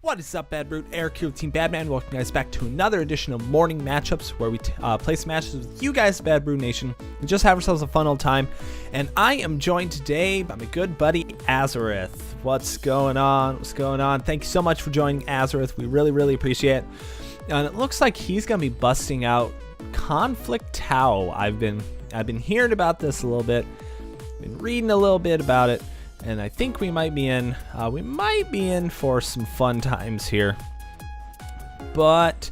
What is up, Bad Brute? Eric here with Team Badman. Welcome you guys back to another edition of Morning Matchups, where we play some matches with you guys, Bad Brute Nation, and just have ourselves a fun old time. And I am joined today by my good buddy Azareth. What's going on? What's going on? Thank you so much for joining, Azareth. We really appreciate it. And it looks like he's gonna be busting out Conflict Tau. I've been hearing about this a little bit, been reading a little bit about it. And I think we might be in for some fun times here. But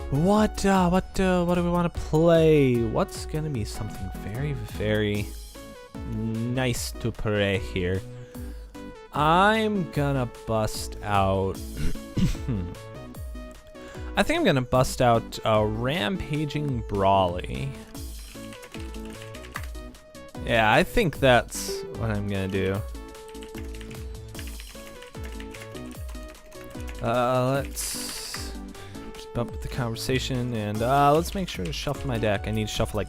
what do we want to play? What's gonna be something very nice to play here? I'm gonna bust out. I think I'm gonna bust out Rampaging Brawly. Yeah, I think that's what I'm gonna do. Let's keep up with the conversation, and let's make sure to shuffle my deck. I need to shuffle like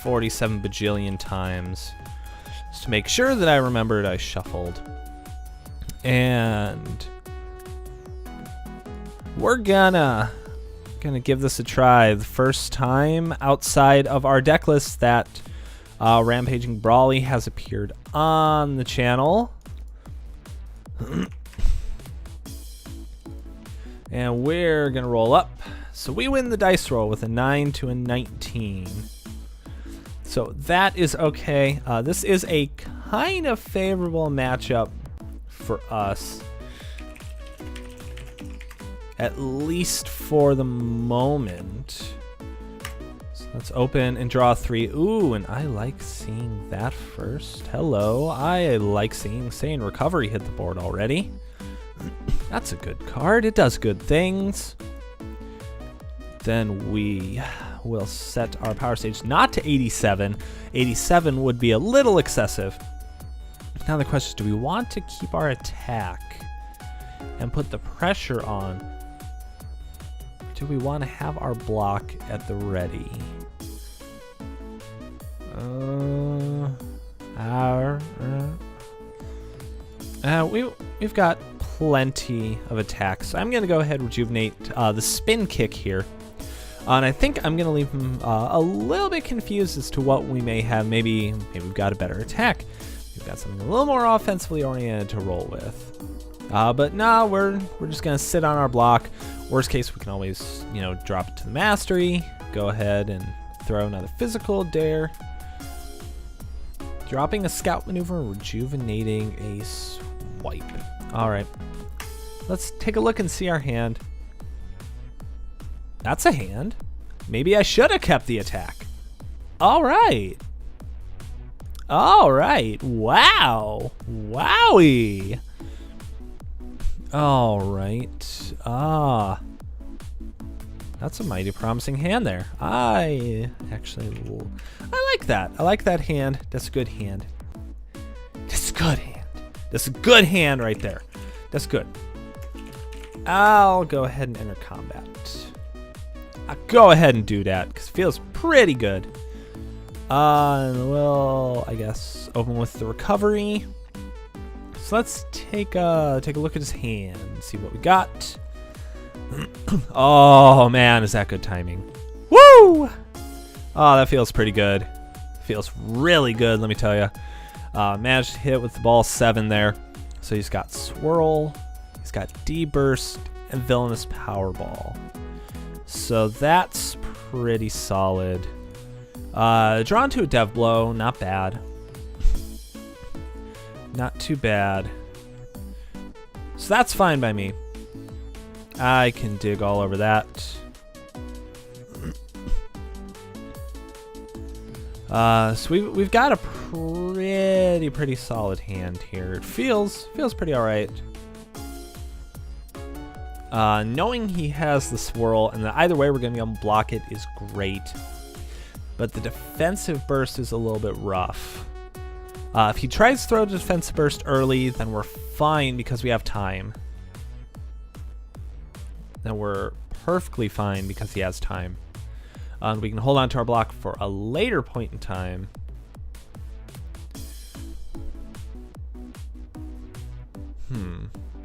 47 bajillion times just to make sure that I remembered I shuffled. And we're gonna give this a try. The first time outside of our deck list that Rampaging Brawly has appeared on the channel. And we're gonna roll up. So we win the dice roll with a 9 to a 19. So that is okay. This is a kind of favorable matchup for us, at least for the moment. So let's open and draw 3. Ooh, and I like seeing that first. Hello, I like seeing Recovery hit the board already. That's a good card. It does good things. Then we will set our power stage not to 87. 87 would be a little excessive. Now the question is, do we want to keep our attack and put the pressure on? Do we want to have our block at the ready? We've got plenty of attacks. So I'm going to go ahead and rejuvenate the spin kick here. And I think I'm going to leave him a little bit confused as to what we may have. Maybe we've got a better attack. We've got something a little more offensively oriented to roll with. But no, we're just going to sit on our block. Worst case, we can always, drop it to the mastery. Go ahead and throw another physical dare. Dropping a scout maneuver, rejuvenating a swipe. All right. Let's take a look and see our hand. That's a hand. Maybe I should have kept the attack. All right. All right. Wow. Wowie. All right. That's a mighty promising hand there. I like that. I like that hand. That's a good hand. That's a good hand. That's a good hand right there. That's good. I'll go ahead and enter combat. I'll go ahead and do that because it feels pretty good. And we'll, I guess, open with the recovery. So let's take a look at his hand and see what we got. Oh man, is that good timing? Woo! Oh, that feels pretty good. Feels really good, let me tell you. Managed to hit with the ball 7 there. So he's got Swirl, he's got D-Burst, and Villainous Powerball. So that's pretty solid. Drawn to a Dev Blow, not bad. Not too bad. So that's fine by me. I can dig all over that. So we've got a pretty solid hand here. It feels pretty all right. Knowing he has the Swirl and that either way we're going to be able to block it is great. But the defensive burst is a little bit rough. If he tries to throw the defensive burst early, then we're fine because we have time. Then we're perfectly fine because he has time. We can hold on to our block for a later point in time.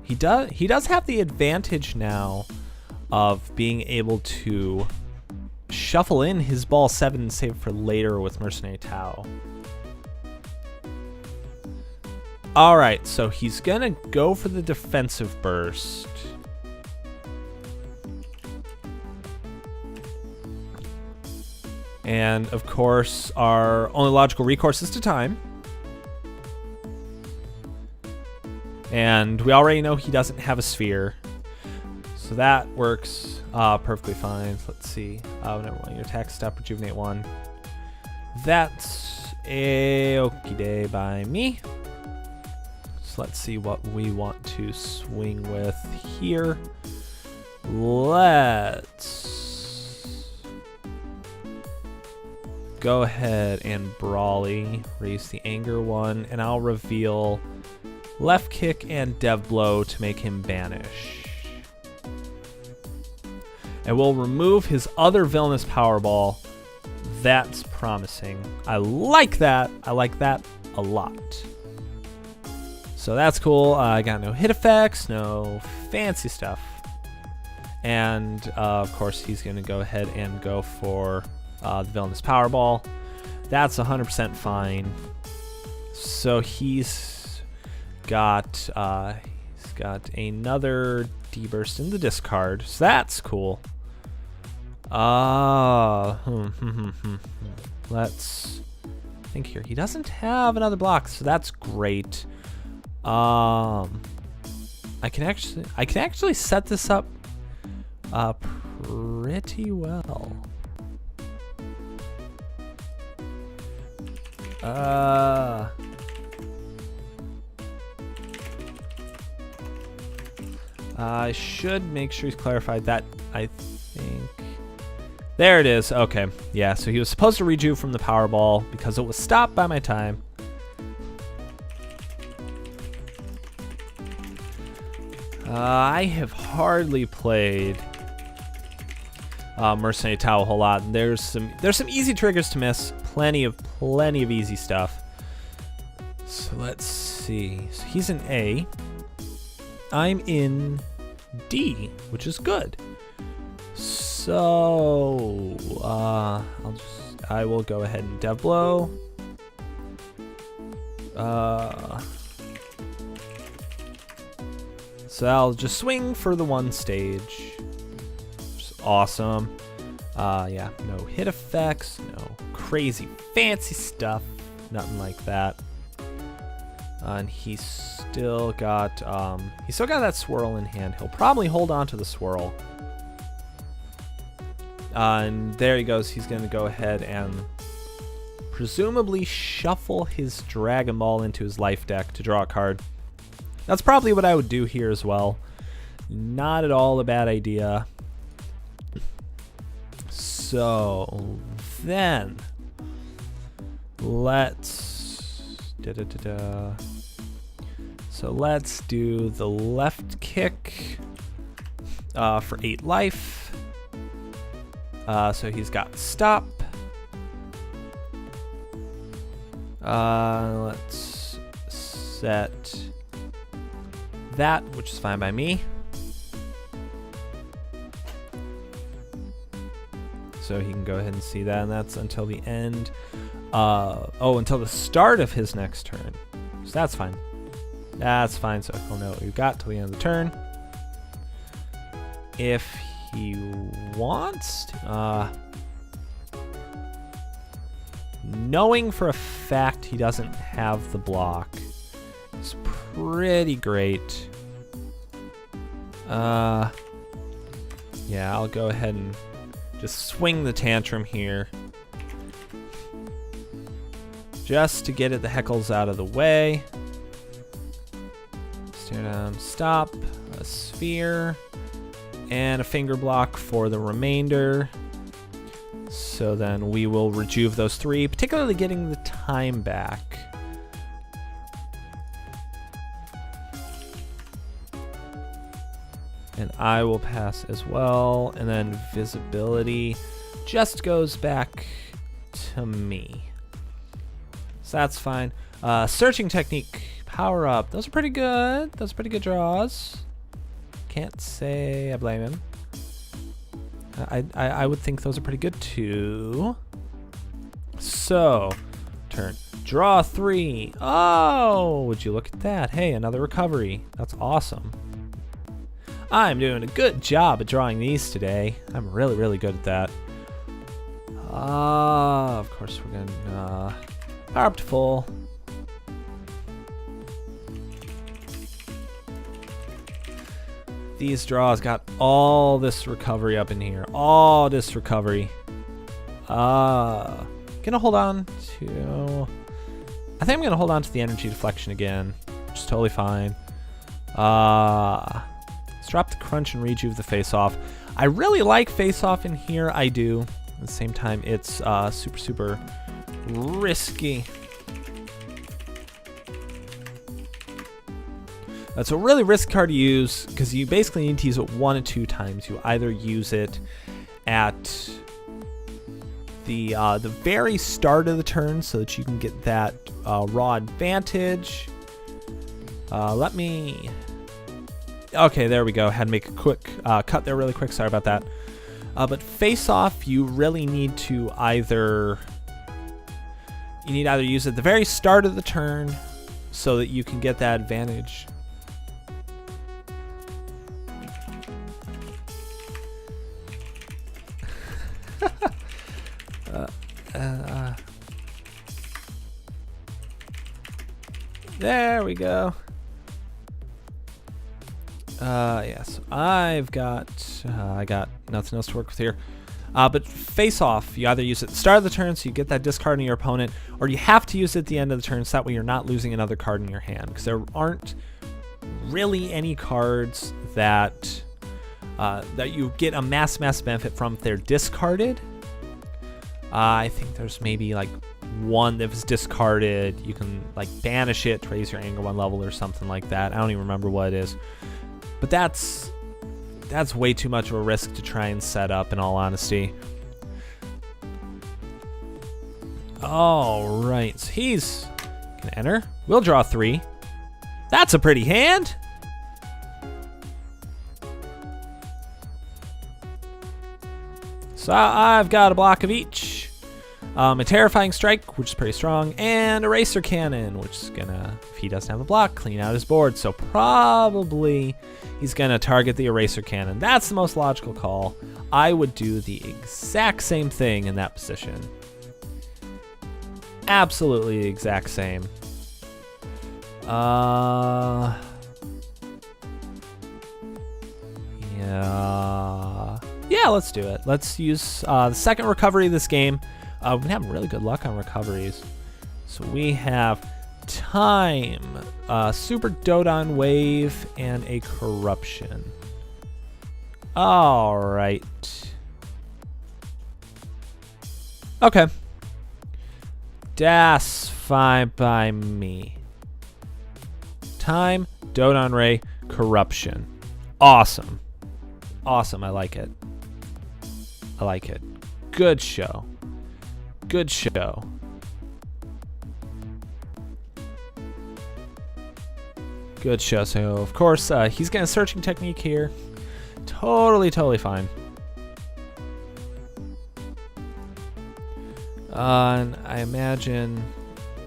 He does have the advantage now of being able to shuffle in his ball 7 and save for later with Mercenary Tau. All right, so he's gonna go for the defensive burst. And of course, our only logical recourse is to time. And we already know he doesn't have a sphere. So that works perfectly fine. Let's see. Never mind. Your attack stop, rejuvenate 1. That's a okie day by me. So let's see what we want to swing with here. Let's go ahead and Brawly, raise the anger 1, and I'll reveal left kick and dev blow to make him banish. And we'll remove his other villainous Powerball. That's promising. I like that. I like that a lot. So that's cool. I got no hit effects, no fancy stuff. And of course, he's going to go ahead and go for the villainous Powerball. That's 100% fine. So he's got another D-burst in the discard. So that's cool. Let's think here. He doesn't have another block, so that's great. I can actually set this up pretty well. I should make sure he's clarified that. I think there it is. Okay, yeah, so he was supposed to rejuve from the Powerball because it was stopped by my time. I have hardly played Mercenary Tau a whole lot. And there's some easy triggers to miss. Plenty of easy stuff. So let's see. So he's in A. I'm in D, which is good. So I will go ahead and dev blow. So I'll just swing for the 1 stage. Which is awesome. Yeah, no hit effects, no crazy fancy stuff, nothing like that. And he's still got that swirl in hand. He'll probably hold on to the swirl. And there he goes. He's going to go ahead and presumably shuffle his Dragon Ball into his life deck to draw a card. That's probably what I would do here as well. Not at all a bad idea. So then let's So let's do the left kick for 8 life. So he's got stop. Let's set that, which is fine by me. So he can go ahead and see that, and that's until the end. Until the start of his next turn. So that's fine. That's fine. So he'll know what we've got till the end of the turn. If he wants to, knowing for a fact he doesn't have the block is pretty great. Yeah, I'll go ahead and just swing the tantrum here. Just to get the heckles out of the way. Stare down, stop, a sphere, and a finger block for the remainder. So then we will rejuve those 3, particularly getting the time back. And I will pass as well. And then visibility just goes back to me. So that's fine. Searching technique Power up. Those are pretty good. Those are pretty good draws. Can't say I blame him. I would think those are pretty good too. So, turn. Draw 3. Oh, would you look at that? Hey, another recovery. That's awesome. I'm doing a good job at drawing these today. I'm really, really good at that. Of course, we're gonna power up to full. These draws got all this recovery up in here. All this recovery. Gonna hold on to... I think I'm gonna hold on to the energy deflection again, which is totally fine. Let's drop the crunch and rejuve the face-off. I really like face-off in here, I do. At the same time, it's super, super risky. That's a really risky card to use because you basically need to use it 1 of 2 times. You either use it at the very start of the turn so that you can get that raw advantage. Okay, there we go. Had to make a quick cut there really quick. Sorry about that. But face off, you really need to either use it at the very start of the turn so that you can get that advantage. There we go. Yes, I got nothing else to work with here. But face off, you either use it at the start of the turn so you get that discard in your opponent, or you have to use it at the end of the turn so that way you're not losing another card in your hand, because there aren't really any cards that you get a mass benefit from if they're discarded. I think there's maybe like one that was discarded. You can like banish it to raise your anger 1 level or something like that. I don't even remember what it is. But that's way too much of a risk to try and set up, in all honesty. All right, so he's gonna enter. We'll draw 3. That's a pretty hand. So I've got a block of each. A Terrifying Strike, which is pretty strong, and Eraser Cannon, which is gonna, if he doesn't have a block, clean out his board. So probably he's gonna target the Eraser Cannon. That's the most logical call. I would do the exact same thing in that position. Absolutely the exact same. Yeah, let's do it. Let's use the second recovery of this game. We've been having really good luck on recoveries. So we have Time, Super Dodon Wave, and a Corruption. All right. Okay. Das fine by me. Time, Dodon Ray, Corruption. Awesome. Awesome, I like it. I like it. Good show. Good show. Good show. So, of course, he's getting a searching technique here. Totally fine. And I imagine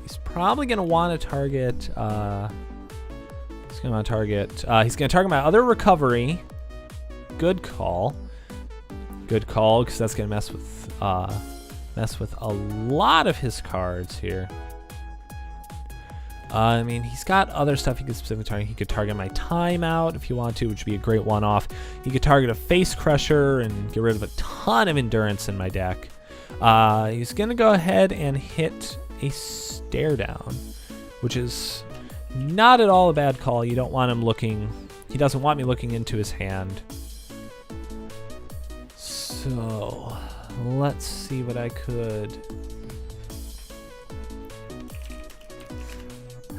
he's probably going to want to target... he's going to target my other recovery. Good call. Good call, because that's going to mess with a lot of his cards here. I mean, he's got other stuff he could specifically target. He could target my timeout if you want to, which would be a great one-off. He could target a Face Crusher and get rid of a ton of endurance in my deck. He's going to go ahead and hit a Stare Down, which is not at all a bad call. You don't want him looking... He doesn't want me looking into his hand. So, let's see what I could...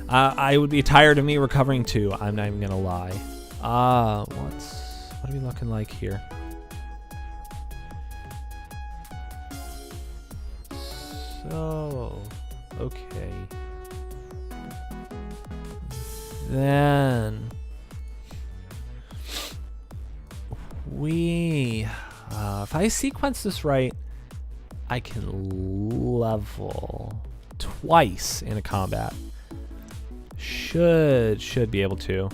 I would be tired of me recovering too. I'm not even gonna lie. What are we looking like here? So, okay. Then if I sequence this right, I can level twice in a combat. Should be able to.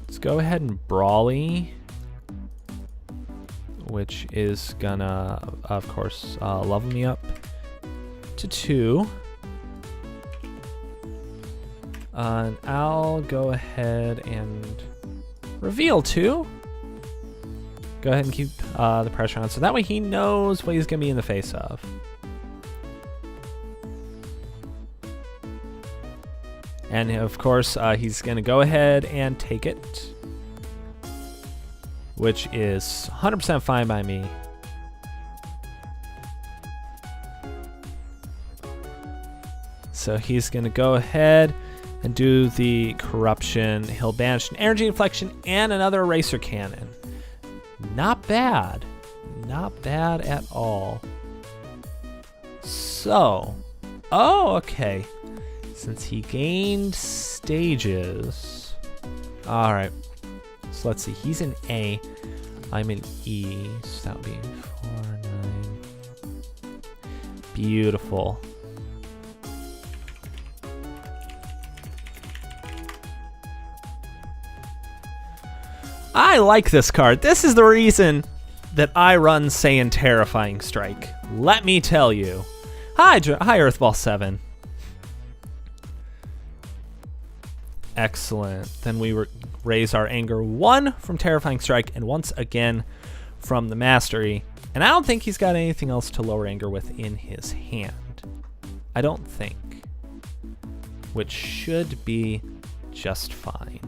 Let's go ahead and Brawly, which is gonna, of course, level me up to 2. And I'll go ahead and reveal 2. Go ahead and keep the pressure on, so that way he knows what he's gonna be in the face of. And of course, he's gonna go ahead and take it, which is 100% fine by me. So he's gonna go ahead and do the corruption. He'll banish an energy inflection and another eraser cannon. Not bad. Not bad at all. So, oh, okay. Since he gained stages. All right. So let's see. He's in A. I'm in E. So that would be 4, 9. Beautiful. I like this card. This is the reason that I run Saiyan Terrifying Strike. Let me tell you. Hi Earthball 7. Excellent. Then we raise our anger 1 from Terrifying Strike and once again from the Mastery. And I don't think he's got anything else to lower anger with in his hand. I don't think. Which should be just fine.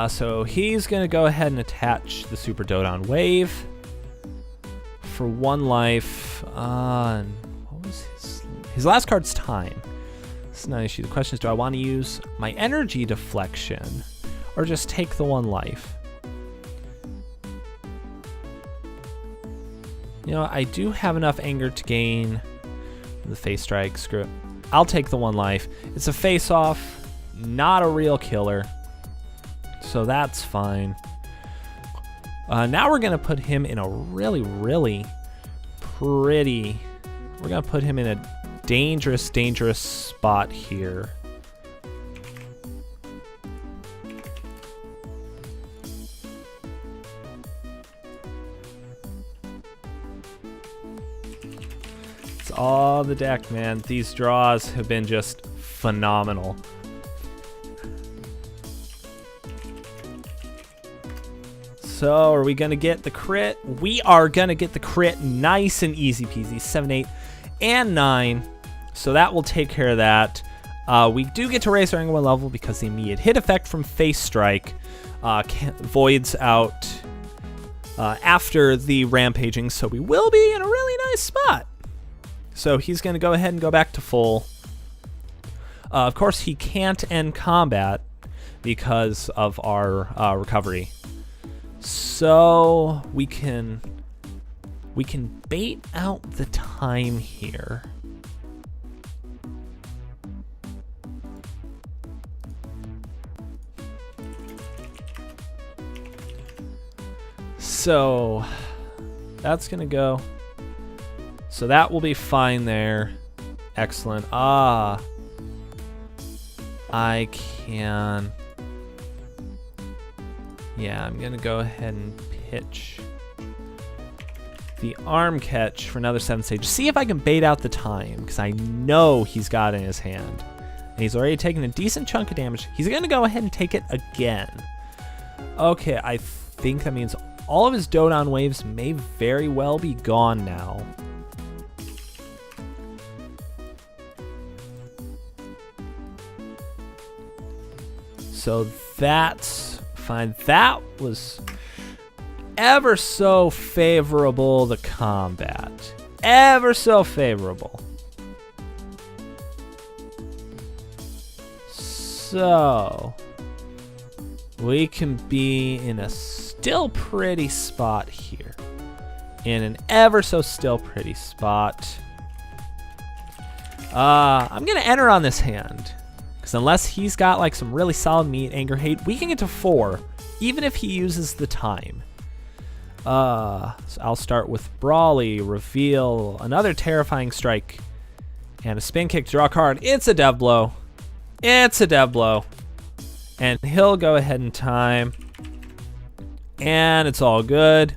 So he's going to go ahead and attach the Super Dodon Wave for 1 life. And what was his last card's Time. This is not an issue. The question is, do I want to use my energy deflection or just take the 1 life? You know, I do have enough anger to gain the face strike. Screw it. I'll take the 1 life. It's a face-off, not a real killer. So that's fine. Now we're going to put him in a really pretty... We're going to put him in a dangerous spot here. It's all the deck, man. These draws have been just phenomenal. So are we going to get the crit? We are going to get the crit nice and easy peasy. 7, 8, and 9. So that will take care of that. We do get to raise our anger 1 level because the immediate hit effect from Face Strike voids out after the Rampaging. So we will be in a really nice spot. So he's going to go ahead and go back to full. Of course, he can't end combat because of our recovery. So we can bait out the time here. So that's gonna go. So that will be fine there. Excellent. I can. Yeah, I'm gonna go ahead and pitch the arm catch for another 7 stage. See if I can bait out the time, because I know he's got it in his hand. And he's already taken a decent chunk of damage. He's gonna go ahead and take it again. Okay, I think that means all of his Dodon waves may very well be gone now. So that's fine. That was ever so favorable to combat. Ever so favorable. So we can be in a still pretty spot here. In an ever so still pretty spot. I'm gonna enter on this hand, because unless he's got like some really solid meat, anger, hate, we can get to 4, even if he uses the time. So I'll start with Brawly, reveal, another terrifying strike, and a spin kick, draw a card. It's a dev blow. It's a dev blow. And he'll go ahead and time. And it's all good.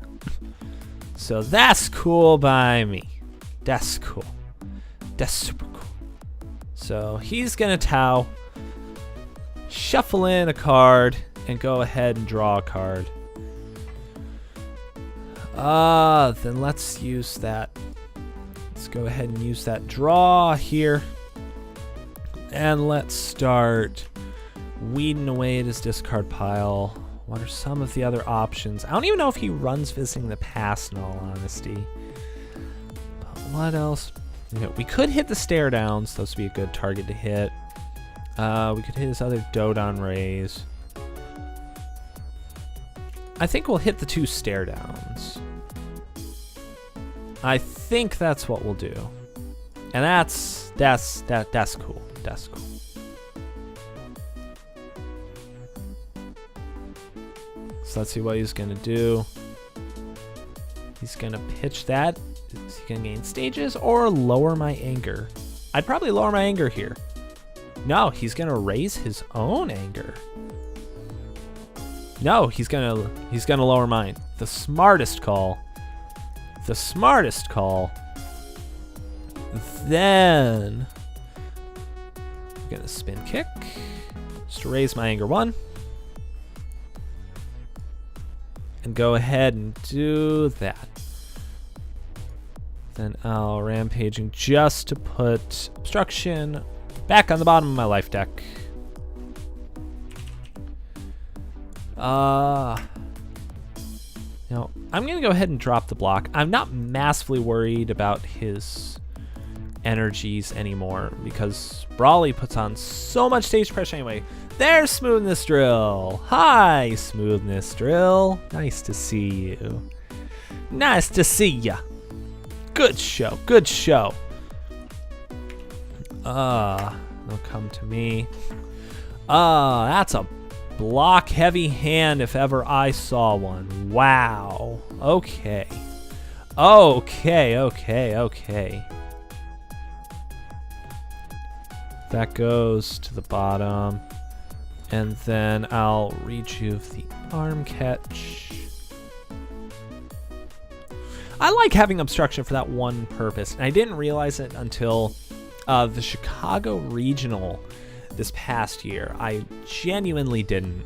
So that's cool by me. That's cool. That's super cool. So he's gonna Tau, shuffle in a card, and go ahead and draw a card. Then let's use that. Let's go ahead and use that draw here. And let's start weeding away at his discard pile. What are some of the other options? I don't even know if he runs Visiting the Past, in all honesty. But what else? You know, we could hit the Stare Downs. Those would be a good target to hit. We could hit his other Dodon Rays. I think we'll hit the 2 Stare Downs. I think that's what we'll do. And that's cool. That's cool. So let's see what he's gonna do. He's gonna pitch that. Is he gonna gain stages or lower my anger? I'd probably lower my anger here. No, he's gonna raise his own anger. No, he's gonna lower mine. The smartest call. The smartest call. Then I'm gonna spin kick just to raise my anger 1. And go ahead and do that. Then I'll Rampaging just to put Obstruction back on the bottom of my life deck. Now, I'm going to go ahead and drop the block. I'm not massively worried about his energies anymore because Brawly puts on so much stage pressure anyway. There's Smoothness Drill. Hi, Smoothness Drill. Nice to see you. Nice to see ya. Good show. Good show. They'll come to me. That's a block heavy hand if ever I saw one. Wow. Okay. Okay. That goes to the bottom. And then I'll rejuve the arm catch. I like having Obstruction for that one purpose. And I didn't realize it until the Chicago Regional this past year. I genuinely didn't.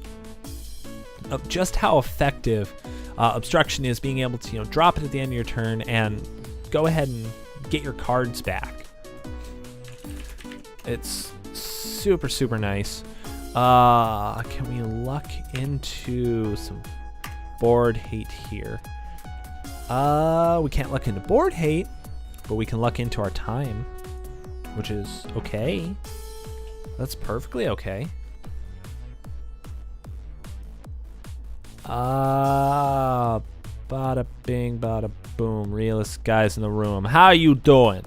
Of just how effective Obstruction is, being able to, drop it at the end of your turn and go ahead and get your cards back. It's super, super nice. Can we luck into some board hate here? We can't luck into board hate, but we can luck into our time, which is okay. That's perfectly okay. Bada bing, bada boom. Realist guys in the room. How you doing?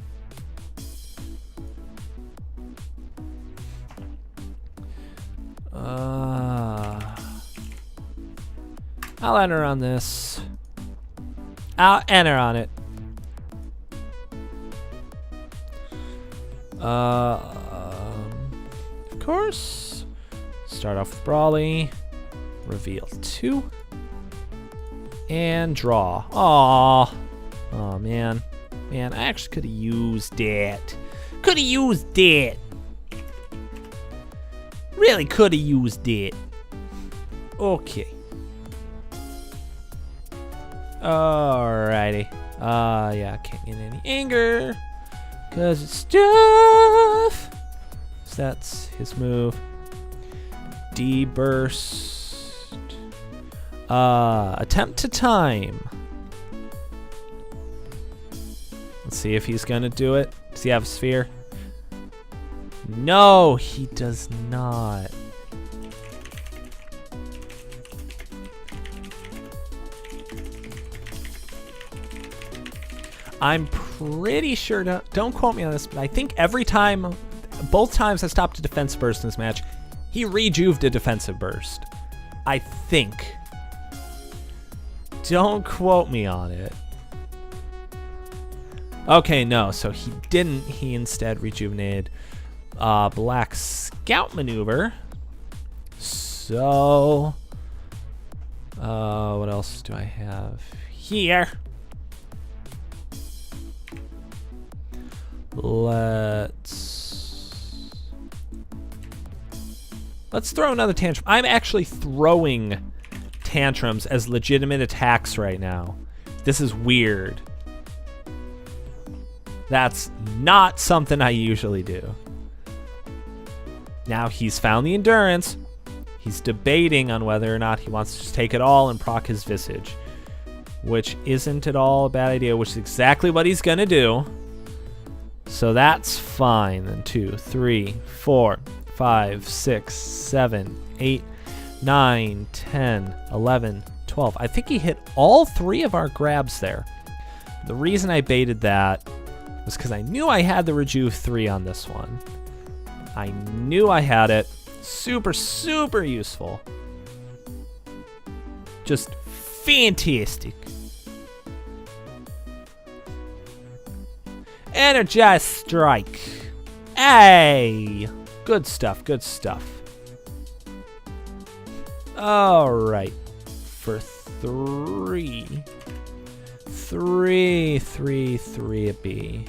I'll enter on this. I'll enter on it. Of course. Start off with Brawly. Reveal 2. And draw. Aww. Oh, man. Man, I actually could have used it. Could have used it. Really could have used it. Okay. Alrighty. Yeah, can't get any anger. Because it's stuff. So that's his move. D-burst. Attempt to time. Let's see if he's gonna do it. Does he have a sphere? No, he does not. I'm pretty sure, don't quote me on this, but I think every time, both times I stopped a defensive burst in this match, he rejuved a defensive burst. I think. Don't quote me on it. Okay, no, so he didn't. He instead rejuvenated Black Scout Maneuver. So, what else do I have here? Let's throw another tantrum. I'm actually throwing tantrums as legitimate attacks right now. This is weird. That's not something I usually do. Now he's found the endurance. He's debating on whether or not he wants to just take it all and proc his Visage, which isn't at all a bad idea, which is exactly what he's gonna do. So that's fine. Then 2, 3, 4, 5, 6, 7, 8, 9, 10, 11, 12. I think he hit all 3 of our grabs there. The reason I baited that was because I knew I had the Rejuve 3 on this one. I knew I had it. Super, super useful. Just fantastic. Energize Strike. Hey! Good stuff, good stuff. Alright. For 3 a B.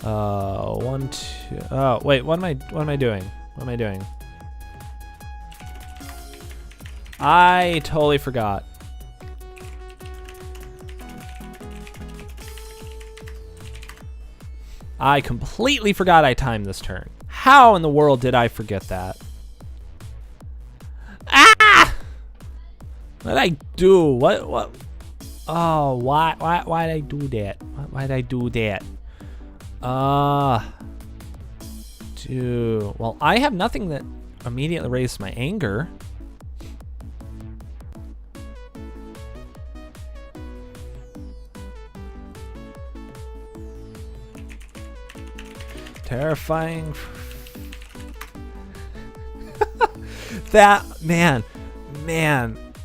1, 2. Oh, wait, what am I doing? What am I doing? I totally forgot. I completely forgot I timed this turn. How in the world did I forget that? Ah! What did I do? What? Oh, why did I do that? Why did I do that? Dude. Well, I have nothing that immediately raised my anger. Terrifying. That, man.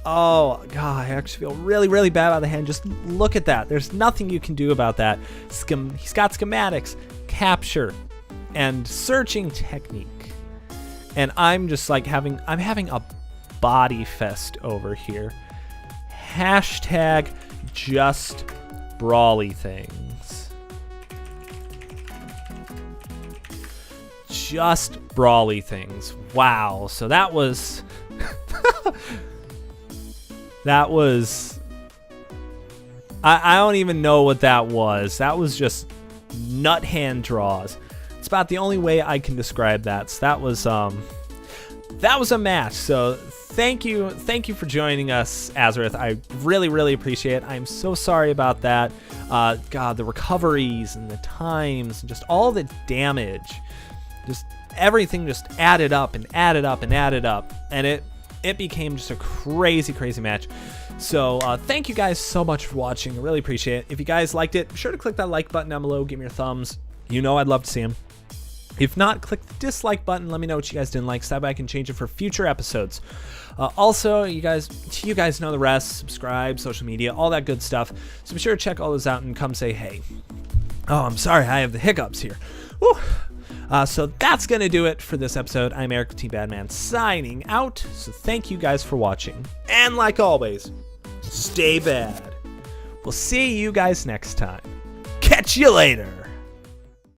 Oh, God, I actually feel really, really bad about the hand. Just look at that. There's nothing you can do about that. He's got schematics, capture, and searching technique. And I'm just like having a body fest over here. Hashtag just brawly things. Just brawly things. Wow. So that was that was I don't even know what that was. That was just nut hand draws. It's about the only way I can describe that. So that was a match. So thank you for joining us, Azareth. I really, really appreciate it. I'm so sorry about that. God, the recoveries and the times and just all the damage. Just everything just added up and added up and added up, and it became just a crazy, crazy match. So thank you guys so much for watching. I really appreciate it. If you guys liked it, be sure to click that like button down below. Give me your thumbs. You know I'd love to see them. If not, click the dislike button. Let me know what you guys didn't like, so that way I can change it for future episodes. Also, you guys know the rest. Subscribe, social media, all that good stuff. So be sure to check all those out and come say hey. Oh, I'm sorry, I have the hiccups here. Woo. So that's going to do it for this episode. I'm Eric T. Badman signing out. So thank you guys for watching. And like always, stay bad. We'll see you guys next time. Catch you later.